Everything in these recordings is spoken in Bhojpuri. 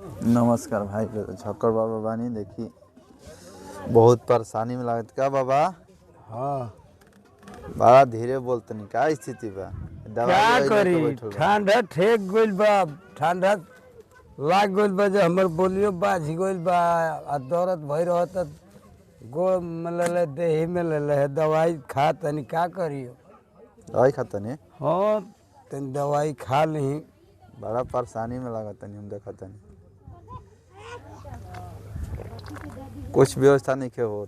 नमस्कार भाई। छक्कर बाबा बानी देखी बहुत परेशानी में लागत का बाबा। हाँ बड़ा धीरे बोलतनी का स्थिति बा। क्या दवाई लेके करी बैठल बा। ठंडा ठेक गइल बा ठंडा लाग गइल बा जे हमर बोलियो बाझ गइल बा आ दर्द भई रहत गोड़ में ले देही में ले दवाई खा तनी का करियो। दवाई खातनी हाँ तनी दवाई खा ली। बड़ा परेशानी में लागतनी हम देखतनी कुछ व्यवस्था नहीं के हो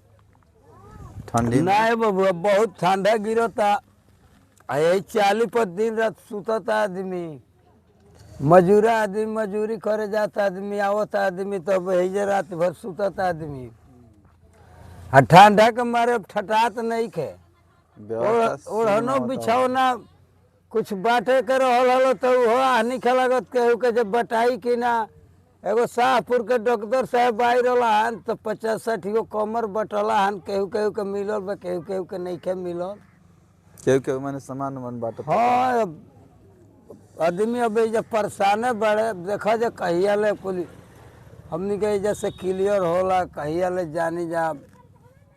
ठंडी में। नहीं बाबू बहुत ठंडा गिरता यही 40 पर दिन रात सुतता आदमी मजूरा आदमी मजूरी करे जाता आदमी आवता आदमी तब यही रात भर सुतता आदमी आ ठंडा के मारे ठटात नहीं खे ओढ़नो बिछौना कुछ बांटे के रहल हलो तो वो हानि खे लागत केहू के जब बटाई कि ना एगो शाहपुर के डॉक्टर साहब आई रहा हन तो 50-60 गो कमर बटला हन केहू केहू के मिलल बा केहू केहू के नहीं खे मिलल। केहू मैंने सामान मन बाटत। हाँ आदमी अब जब परेशाने बड़े देखा जा कहिया ले कुल हमनी के जैसे क्लियर होला कहिया ले जानी जा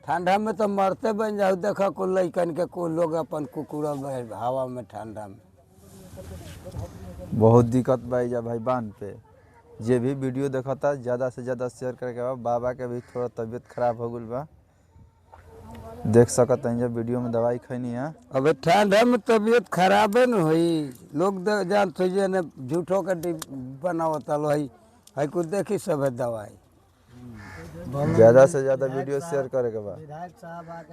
ठंडा में तो मरते बन जाओ देखा कुल लइकन के कुल लोग अपन कुकुरा हवा में ठंडा में बहुत दिक्कत बा जा भाई बांध पे। जे भी वीडियो देखता ज़्यादा से ज़्यादा शेयर करके बा। बाबा के भी थोड़ा तबीयत खराब हो गई बा देख सकते हैं जब वीडियो में दवाई खैनी है। अब ठंडा में तबीयत खराब है न हुई लोग जान तो जे ने झूठो के बनावता लो है कुछ देखी सब है दवाई ज़्यादा से ज़्यादा वीडियो शेयर करे के बा।